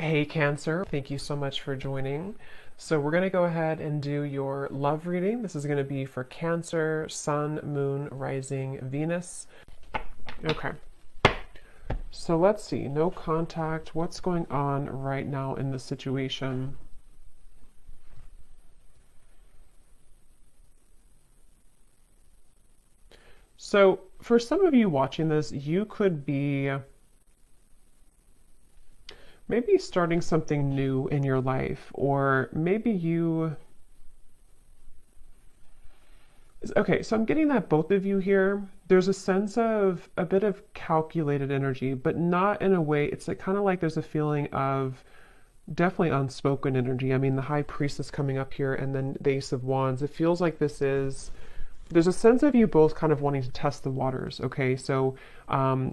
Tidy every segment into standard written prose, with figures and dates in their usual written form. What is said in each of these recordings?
Hey Cancer, thank you so much for joining. So we're going to go ahead and do your love reading. This is going to be for Cancer, Sun, Moon, Rising, Venus. Okay, so let's see. No contact. What's going on right now in the situation? So for some of you watching this, you could be maybe starting something new in your life, or maybe you... Okay, so I'm getting that both of you here, there's a sense of a bit of calculated energy, but not in a way, it's like kind of like there's a feeling of definitely unspoken energy. I mean, the High Priestess coming up here and then the Ace of Wands, it feels like there's a sense of you both kind of wanting to test the waters, okay? So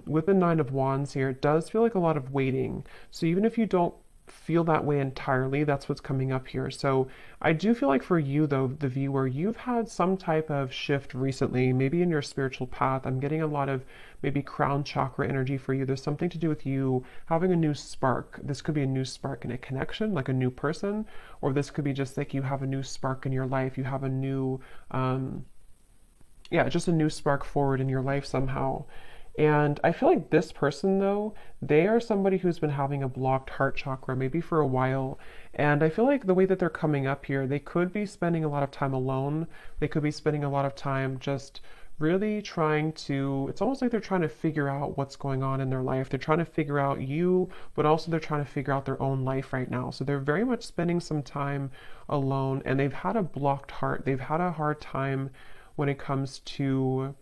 with the Nine of Wands here, it does feel like a lot of waiting. So even if you don't feel that way entirely, that's what's coming up here. So I do feel like for you, though, the viewer, you've had some type of shift recently, maybe in your spiritual path. I'm getting a lot of maybe crown chakra energy for you. There's something to do with you having a new spark. This could be a new spark in a connection, like a new person, or this could be just like you have a new spark in your life. You have a new... yeah, just a new spark forward in your life somehow. And I feel like this person, though, they are somebody who's been having a blocked heart chakra maybe for a while. And I feel like the way that they're coming up here, they could be spending a lot of time alone. They could be spending a lot of time just really trying to, it's almost like they're trying to figure out what's going on in their life. They're trying to figure out you, but also they're trying to figure out their own life right now. So they're very much spending some time alone, and they've had a blocked heart. They've had a hard time when it comes to...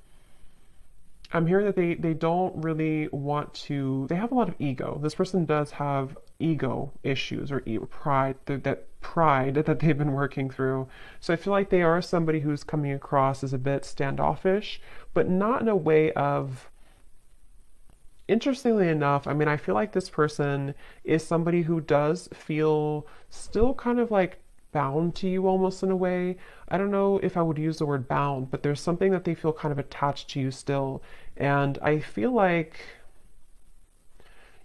I'm hearing that they don't really want to... They have a lot of ego. This person does have ego issues or pride, that pride that they've been working through. So I feel like they are somebody who's coming across as a bit standoffish, but not in a way of... Interestingly enough, I mean, I feel like this person is somebody who does feel still kind of like bound to you almost in a way. I don't know if I would use the word bound, but there's something that they feel kind of attached to you still. And I feel like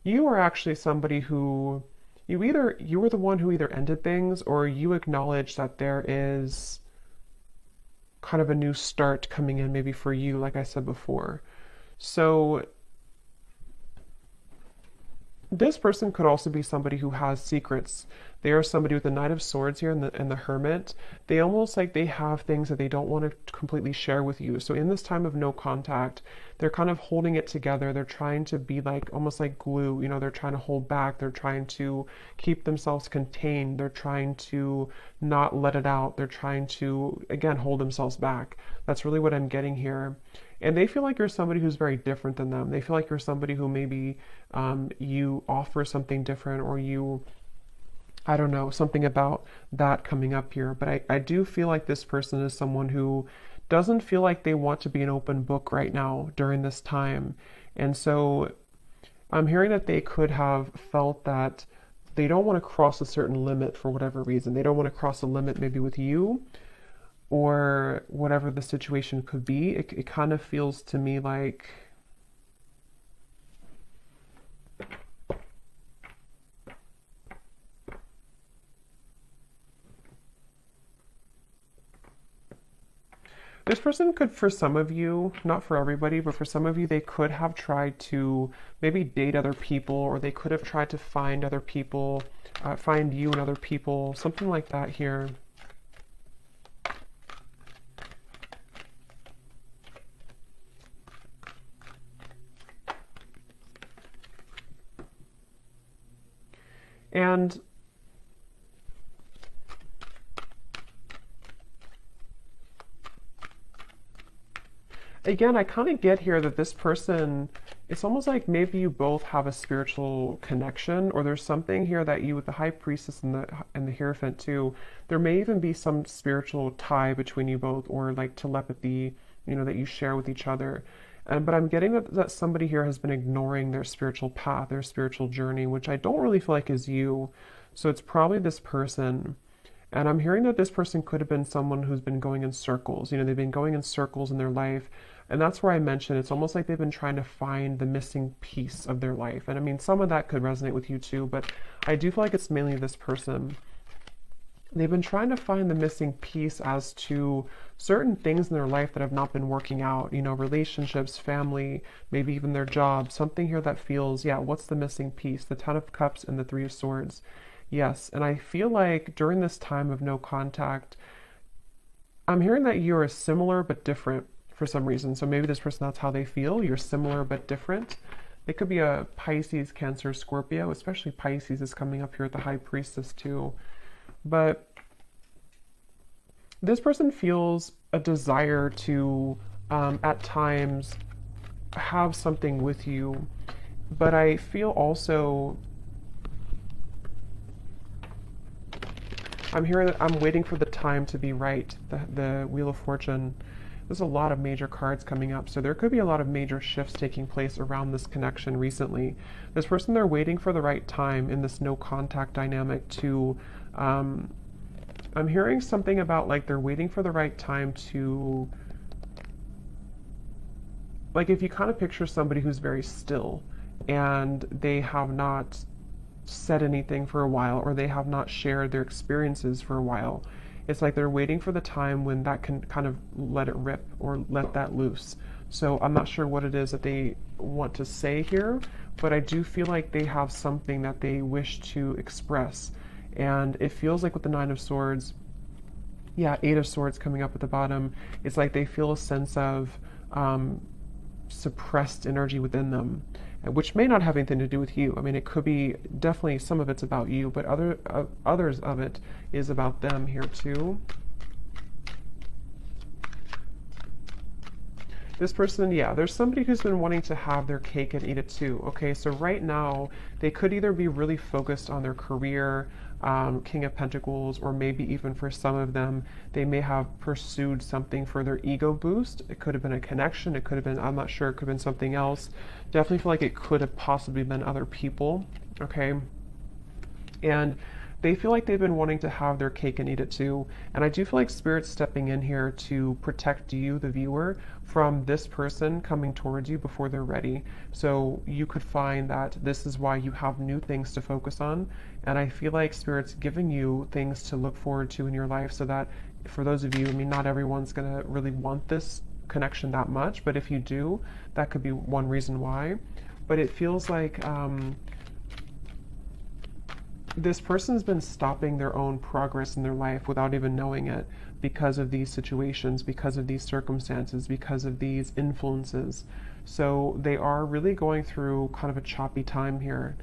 you are actually somebody who you were the one who either ended things, or you acknowledge that there is kind of a new start coming in maybe for you, like I said before. So this person could also be somebody who has secrets. They are somebody with the Knight of Swords here and the Hermit. They almost like they have things that they don't want to completely share with you. So in this time of no contact, they're kind of holding it together. They're trying to be like almost like glue. You know, they're trying to hold back. They're trying to keep themselves contained. They're trying to not let it out. They're trying to, again, hold themselves back. That's really what I'm getting here. And they feel like you're somebody who's very different than them. They feel like you're somebody who maybe you offer something different, or you, I don't know, something about that coming up here. But I do feel like this person is someone who doesn't feel like they want to be an open book right now during this time. And so I'm hearing that they could have felt that they don't want to cross a certain limit for whatever reason. They don't want to cross a limit maybe with you, or whatever the situation could be. It kind of feels to me like this person could, for some of you, not for everybody, but for some of you, they could have tried to maybe date other people, or they could have tried to find other people, find you and other people, something like that here. And again, I kind of get here that this person, it's almost like maybe you both have a spiritual connection, or there's something here that you, with the High Priestess and the Hierophant too, there may even be some spiritual tie between you both, or like telepathy, you know, that you share with each other. But I'm getting that somebody here has been ignoring their spiritual path, their spiritual journey, which I don't really feel like is you. So it's probably this person. And I'm hearing that this person could have been someone who's been going in circles. You know, they've been going in circles in their life. And that's where I mentioned it's almost like they've been trying to find the missing piece of their life. And I mean, some of that could resonate with you too, but I do feel like it's mainly this person. They've been trying to find the missing piece as to certain things in their life that have not been working out, you know, relationships, family, maybe even their job, something here that feels, yeah, what's the missing piece? The Ten of Cups and the Three of Swords. Yes, and I feel like during this time of no contact, I'm hearing that you're similar but different for some reason. So maybe this person, that's how they feel. You're similar but different. They could be a Pisces, Cancer, Scorpio, especially Pisces is coming up here at the High Priestess too. But this person feels a desire to, at times, have something with you. But I feel also, I'm hearing that I'm waiting for the time to be right. The Wheel of Fortune. There's a lot of major cards coming up, so there could be a lot of major shifts taking place around this connection recently. This person, they're waiting for the right time in this no contact dynamic to, I'm hearing something about like they're waiting for the right time to, like if you kind of picture somebody who's very still and they have not said anything for a while or they have not shared their experiences for a while. It's like they're waiting for the time when that can kind of let it rip or let that loose. So I'm not sure what it is that they want to say here, but I do feel like they have something that they wish to express. And it feels like with the Nine of Swords, yeah, Eight of Swords coming up at the bottom, it's like they feel a sense of suppressed energy within them, which may not have anything to do with you. I mean, it could be definitely some of it's about you, but others of it is about them here too. This person, yeah, there's somebody who's been wanting to have their cake and eat it too. Okay, so right now they could either be really focused on their career, King of Pentacles, or maybe even for some of them, they may have pursued something for their ego boost. It could have been a connection. It could have been, I'm not sure, it could have been something else. Definitely feel like it could have possibly been other people. Okay, and they feel like they've been wanting to have their cake and eat it too. And I do feel like Spirit's stepping in here to protect you, the viewer, from this person coming towards you before they're ready. So you could find that this is why you have new things to focus on. And I feel like Spirit's giving you things to look forward to in your life so that for those of you, I mean, not everyone's going to really want this connection that much, but if you do, that could be one reason why. But it feels like this person's been stopping their own progress in their life without even knowing it because of these situations, because of these circumstances, because of these influences. So they are really going through kind of a choppy time here.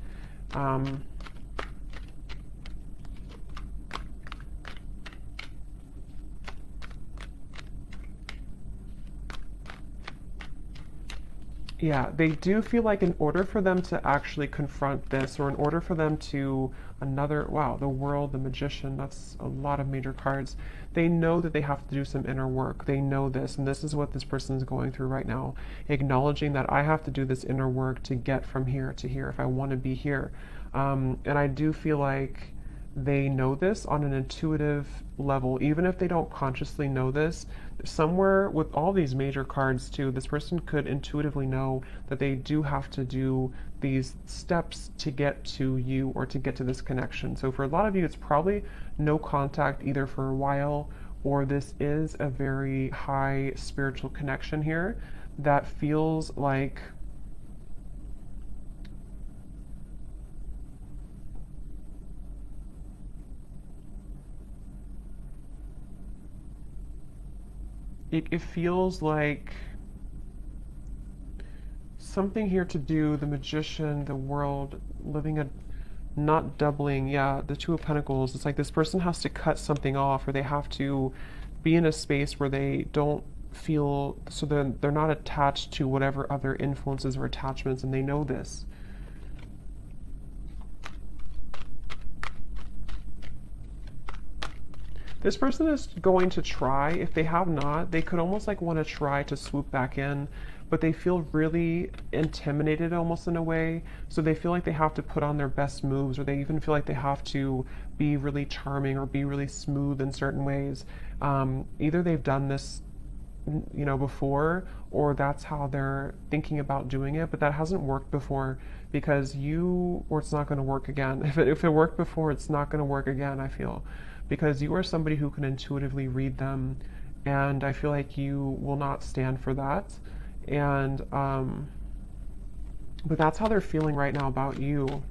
Yeah, they do feel like in order for them to actually confront this, or in order for them to wow, the World, the Magician, that's a lot of major cards. They know that they have to do some inner work. They know this, and this is what this person is going through right now. Acknowledging that I have to do this inner work to get from here to here if I want to be here. And I do feel like they know this on an intuitive level, even if they don't consciously know this. Somewhere with all these major cards too, this person could intuitively know that they do have to do these steps to get to you or to get to this connection. So for a lot of you, it's probably no contact either for a while, or this is a very high spiritual connection here that feels like it feels like something here to do, the Magician, the World, living a, not doubling, yeah, the Two of Pentacles. It's like this person has to cut something off, or they have to be in a space where they don't feel, so they're not attached to whatever other influences or attachments, and they know this. This person is going to try. If they have not, they could almost like want to try to swoop back in, but they feel really intimidated almost in a way. So they feel like they have to put on their best moves, or they even feel like they have to be really charming or be really smooth in certain ways. Either they've done this before, or that's how they're thinking about doing it, but that hasn't worked before because or it's not going to work again. If it worked before, it's not going to work again, I feel, because you are somebody who can intuitively read them, and I feel like you will not stand for that. And, but that's how they're feeling right now about you.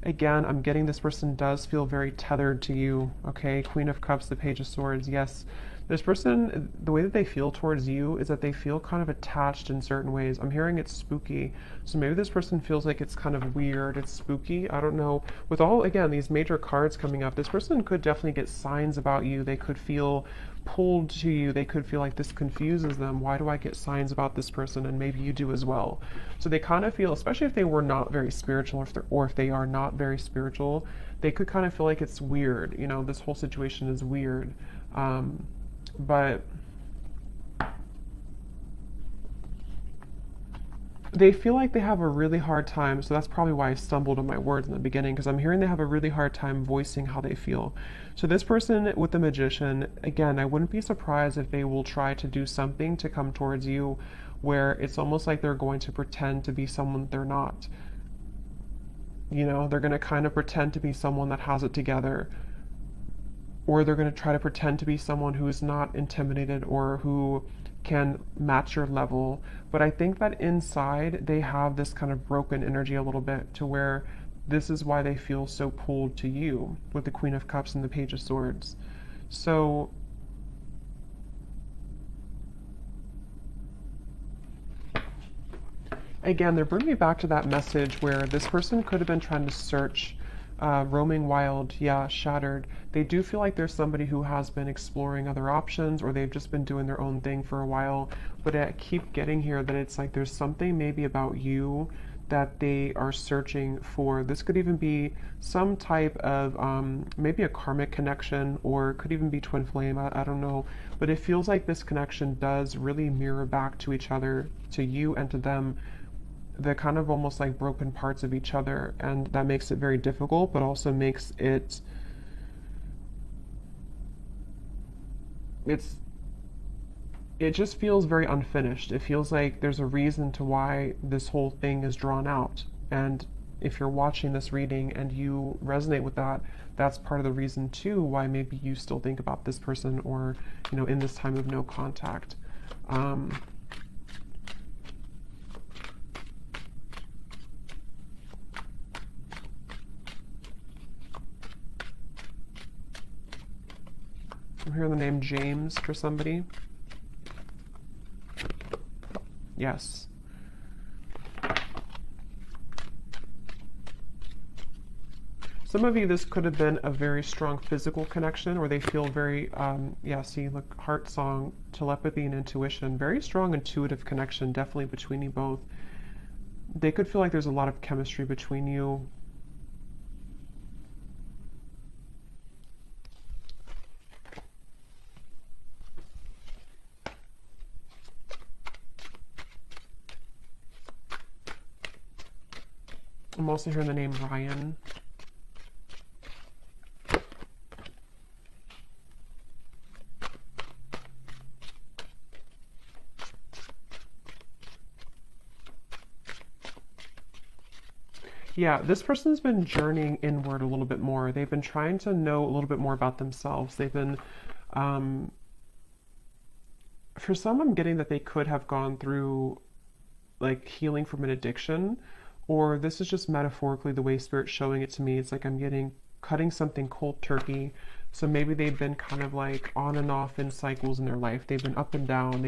Again, I'm getting this person does feel very tethered to you, okay? Queen of Cups, the Page of Swords, yes. This person, the way that they feel towards you is that they feel kind of attached in certain ways. I'm hearing it's spooky. So maybe this person feels like it's kind of weird, it's spooky, I don't know. With all, again, these major cards coming up, this person could definitely get signs about you. They could feel pulled to you. They could feel like this confuses them. Why do I get signs about this person? And maybe you do as well. So they kind of feel, especially if they were not very spiritual, or if they are not very spiritual, they could kind of feel like it's weird. This whole situation is weird. But they feel like they have a really hard time, so that's probably why I stumbled on my words in the beginning, because I'm hearing they have a really hard time voicing how they feel. So this person with the Magician, again, I wouldn't be surprised if they will try to do something to come towards you where it's almost like they're going to pretend to be someone they're not. They're going to kind of pretend to be someone that has it together, or they're going to try to pretend to be someone who is not intimidated or who can match your level. But I think that inside they have this kind of broken energy a little bit, to where this is why they feel so pulled to you with the Queen of Cups and the Page of Swords. So again, they're bringing me back to that message where this person could have been trying to search, roaming wild, yeah, shattered. They do feel like there's somebody who has been exploring other options, or they've just been doing their own thing for a while. But I keep getting here that it's like there's something maybe about you that they are searching for. This could even be some type of maybe a karmic connection, or it could even be twin flame. I don't know. But it feels like this connection does really mirror back to each other, to you and to them, the kind of almost like broken parts of each other, and that makes it very difficult, but also makes it it just feels very unfinished. It feels like there's a reason to why this whole thing is drawn out. And if you're watching this reading and you resonate with that, that's part of the reason too why maybe you still think about this person, or in this time of no contact. I'm hearing the name James for somebody. Yes. Some of you, this could have been a very strong physical connection, or they feel very, see, look, heart song, telepathy and intuition, very strong intuitive connection, definitely between you both. They could feel like there's a lot of chemistry between you. I'm also hearing the name Ryan. Yeah, this person's been journeying inward a little bit more. They've been trying to know a little bit more about themselves. They've been, for some, I'm getting that they could have gone through like healing from an addiction, or this is just metaphorically the way Spirit's showing it to me. It's like I'm getting cutting something cold turkey. So maybe they've been kind of like on and off in cycles in their life. They've been up and down.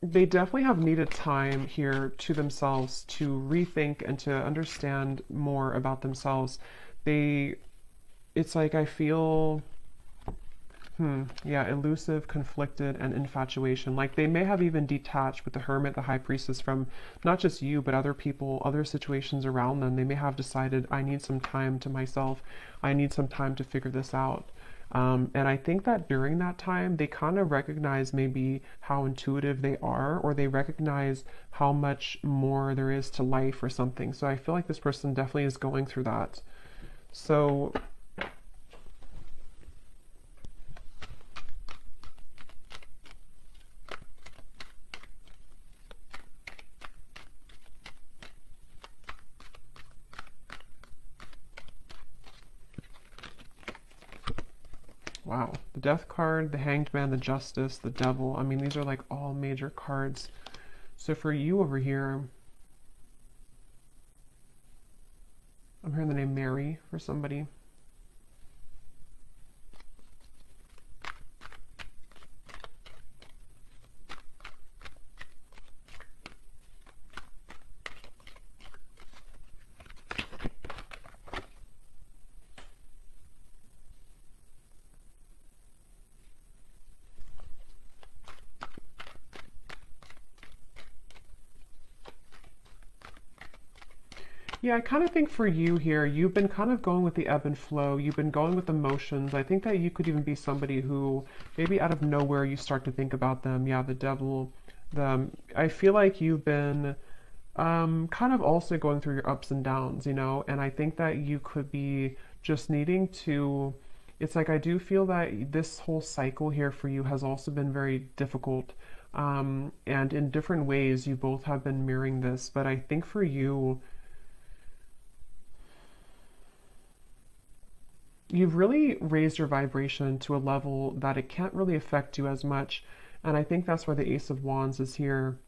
They definitely have needed time here to themselves to rethink and to understand more about themselves. It's like I feel, yeah, elusive, conflicted, and infatuation. Like they may have even detached with the Hermit, the High Priestess, from not just you, but other people, other situations around them. They may have decided, I need some time to myself. I need some time to figure this out. And I think that during that time, they kind of recognize maybe how intuitive they are, or they recognize how much more there is to life or something. So I feel like this person definitely is going through that. So wow, the Death card, the Hanged Man, the Justice, the Devil. I mean, these are like all major cards. So for you over here, I'm hearing the name Mary for somebody. Yeah, I kind of think for you here, you've been kind of going with the ebb and flow. You've been going with emotions. I think that you could even be somebody who maybe out of nowhere you start to think about them. Yeah, the devil. I feel like you've been kind of also going through your ups and downs, you know, and I think that you could be just needing to. It's like I do feel that this whole cycle here for you has also been very difficult. And in different ways, you both have been mirroring this, but I think for you, you've really raised your vibration to a level that it can't really affect you as much. And I think that's why the Ace of Wands is here.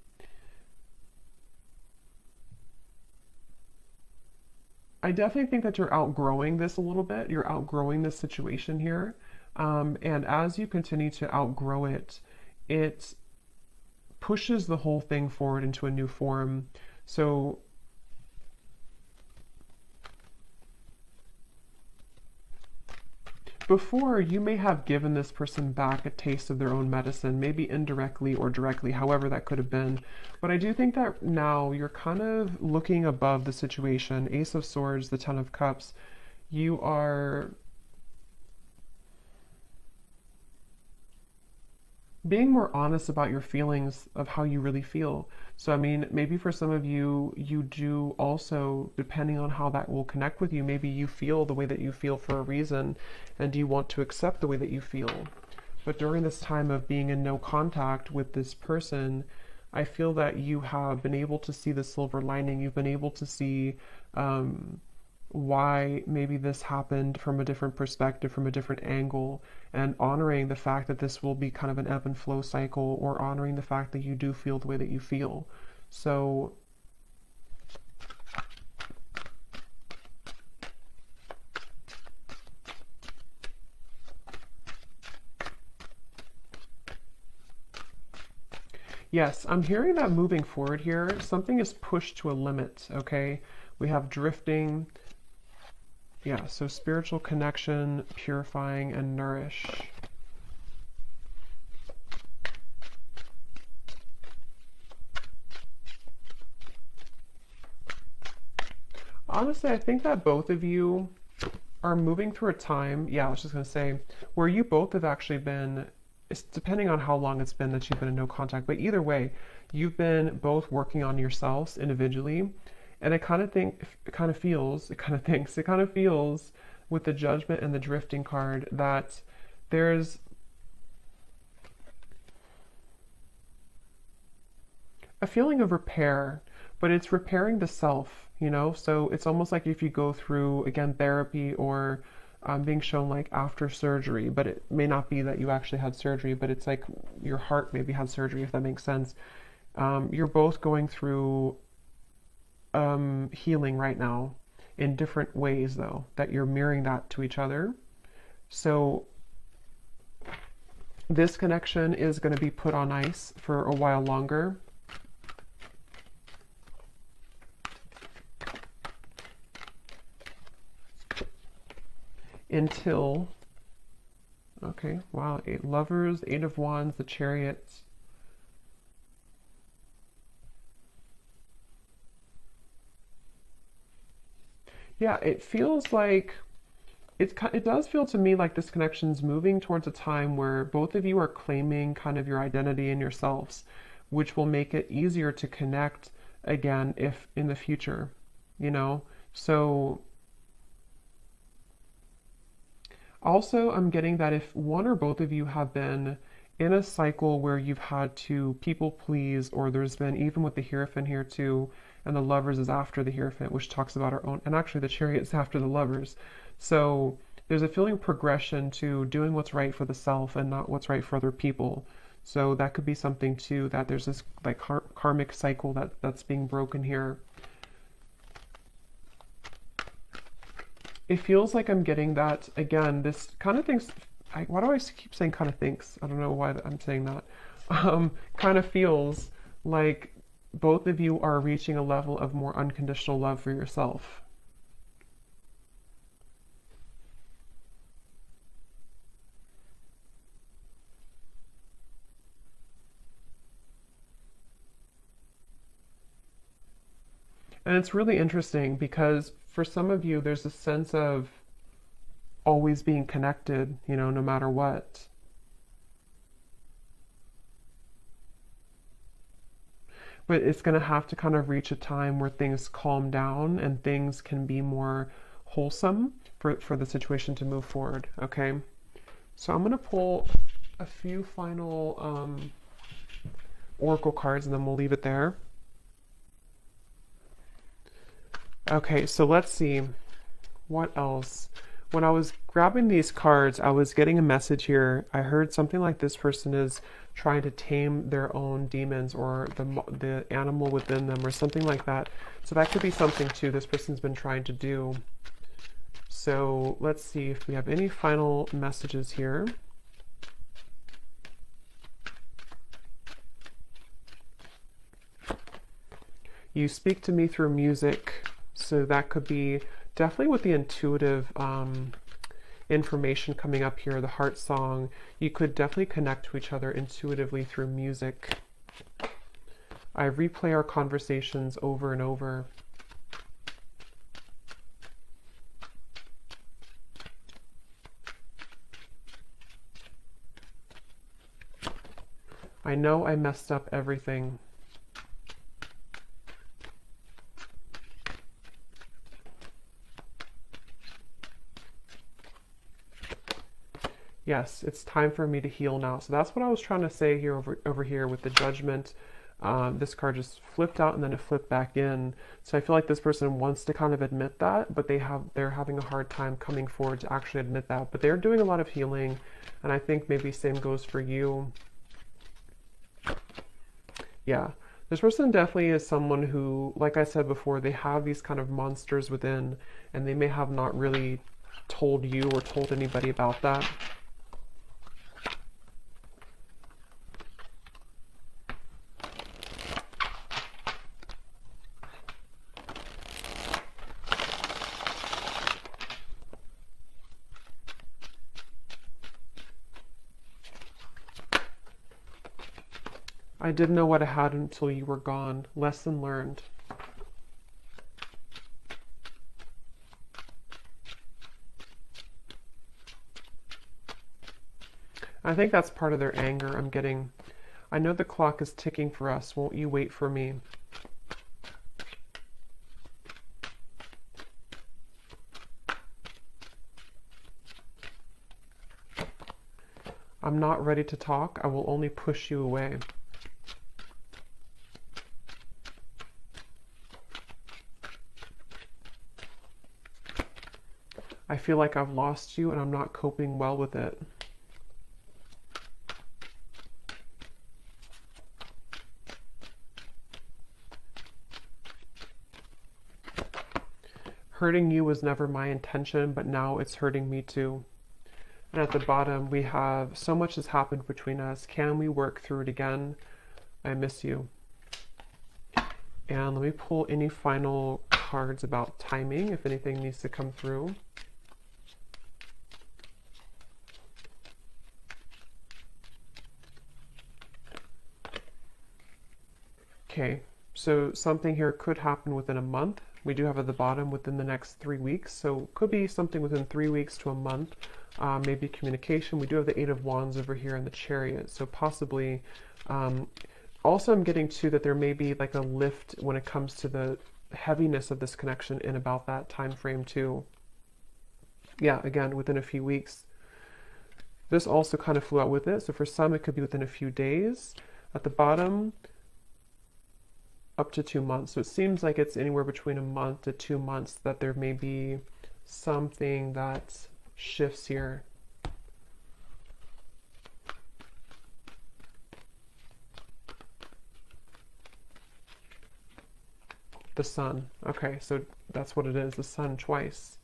I definitely think that you're outgrowing this a little bit. You're outgrowing this situation here. And as you continue to outgrow it, it pushes the whole thing forward into a new form. So before, you may have given this person back a taste of their own medicine, maybe indirectly or directly, however that could have been. But I do think that now you're kind of looking above the situation. Ace of Swords, the Ten of Cups. You are being more honest about your feelings of how you really feel. So, I mean, maybe for some of you, you do also, depending on how that will connect with you, maybe you feel the way that you feel for a reason and you want to accept the way that you feel. But during this time of being in no contact with this person, I feel that you have been able to see the silver lining. You've been able to see why maybe this happened from a different perspective, from a different angle, and honoring the fact that this will be kind of an ebb and flow cycle, or honoring the fact that you do feel the way that you feel. So yes, I'm hearing that moving forward here, something is pushed to a limit, okay? We have drifting. Yeah, so spiritual connection, purifying, and nourish. Honestly, I think that both of you are moving through a time, yeah, I was just going to say, where you both have actually been, it's depending on how long it's been that you've been in no contact, but either way, you've been both working on yourselves individually. And I kind of think, it kind of feels, it kind of thinks, it kind of feels with the Judgment and the Drifting card that there's a feeling of repair, but it's repairing the self, you know? So it's almost like if you go through, again, therapy or being shown like after surgery, but it may not be that you actually had surgery, but it's like your heart maybe had surgery, if that makes sense. You're both going through healing right now in different ways, though, that you're mirroring that to each other. So this connection is going to be put on ice for a while longer. Until, okay, wow, 8 lovers, 8 of wands, the chariots. Yeah, it feels like it does feel to me like this connection's moving towards a time where both of you are claiming kind of your identity and yourselves, which will make it easier to connect again if in the future, you know? So Also, I'm getting that if one or both of you have been in a cycle where you've had to people please, or there's been, even with the Hierophant here too, and the Lovers is after the Hierophant, which talks about our own, and actually the Chariot's after the Lovers. So there's a feeling progression to doing what's right for the self and not what's right for other people. So that could be something too, that there's this like karmic cycle that's being broken here. It feels like I'm getting that, again, this kind of things, why do I keep saying kind of thinks? I don't know why I'm saying that. Kind of feels like both of you are reaching a level of more unconditional love for yourself. And it's really interesting because for some of you, there's a sense of always being connected, you know, no matter what. But it's going to have to kind of reach a time where things calm down and things can be more wholesome for the situation to move forward, okay? So I'm going to pull a few final oracle cards and then we'll leave it there. Okay, so let's see. What else? When I was grabbing these cards, I was getting a message here. I heard something like this person is trying to tame their own demons or the animal within them or something like that. So that could be something too this person's been trying to do. So let's see if we have any final messages here. You speak to me through music. So that could be definitely with the intuitive information coming up here, the heart song. You could definitely connect to each other intuitively through music. I replay our conversations over and over. I know I messed up everything. Yes, it's time for me to heal now. So that's what I was trying to say here over here with the judgment. This card just flipped out and then it flipped back in. So I feel like this person wants to kind of admit that, but they're having a hard time coming forward to actually admit that. But they're doing a lot of healing, and I think maybe same goes for you. Yeah, this person definitely is someone who, like I said before, they have these kind of monsters within, and they may have not really told you or told anybody about that. I didn't know what I had until you were gone. Lesson learned. I think that's part of their anger I'm getting. I know the clock is ticking for us. Won't you wait for me? I'm not ready to talk. I will only push you away. I feel like I've lost you and I'm not coping well with it. Hurting you was never my intention, but now it's hurting me too. And at the bottom, we have, so much has happened between us. Can we work through it again? I miss you. And let me pull any final cards about timing, if anything needs to come through. Okay, so something here could happen within a month. We do have at the bottom within the next 3 weeks, so could be something within 3 weeks to a month. Maybe communication. We do have the Eight of Wands over here in the Chariot, so possibly. Also, I'm getting to that there may be like a lift when it comes to the heaviness of this connection in about that time frame too. Yeah, again, within a few weeks. This also kind of flew out with it. So for some, it could be within a few days. At the bottom, up to 2 months. So it seems like it's anywhere between a month to 2 months that there may be something that shifts here. The sun. Okay, so that's what it is, the sun twice.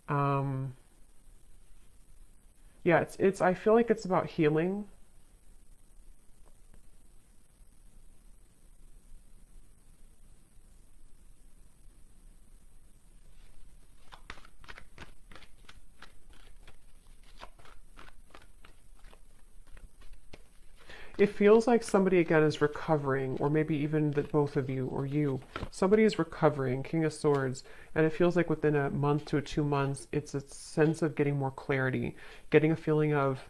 Um, yeah, I feel like it's about healing. It feels like somebody again is recovering, or maybe even that both of you or you. Somebody is recovering, King of Swords, and it feels like within a month to 2 months, it's a sense of getting more clarity, getting a feeling of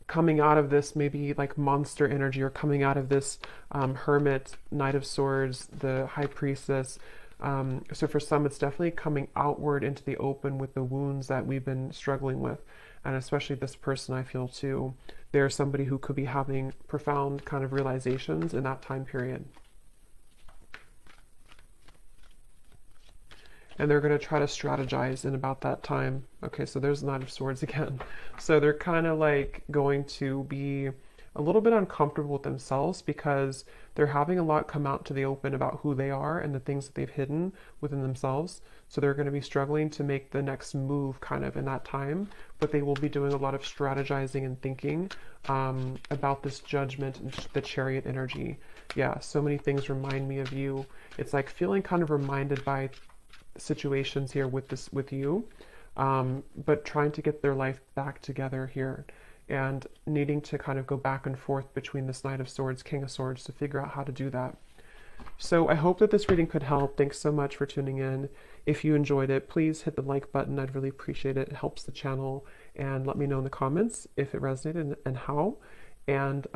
coming out of this maybe like monster energy, or coming out of this Hermit, Knight of Swords, the High Priestess. So for some, it's definitely coming outward into the open with the wounds that we've been struggling with. And especially this person, I feel too, they're somebody who could be having profound kind of realizations in that time period. And they're going to try to strategize in about that time. Okay, so there's the Knight of Swords again. So they're kind of like going to be a little bit uncomfortable with themselves because they're having a lot come out to the open about who they are and the things that they've hidden within themselves. So they're going to be struggling to make the next move kind of in that time, but they will be doing a lot of strategizing and thinking about this judgment and the Chariot energy. Yeah, so many things remind me of you. It's like feeling kind of reminded by situations here with you, but trying to get their life back together here, and needing to kind of go back and forth between this Knight of Swords, King of Swords, to figure out how to do that. So I hope that this reading could help. Thanks so much for tuning in. If you enjoyed it, please hit the like button. I'd really appreciate it. It helps the channel. And let me know in the comments if it resonated and how. And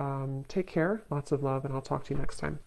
take care. Lots of love, and I'll talk to you next time.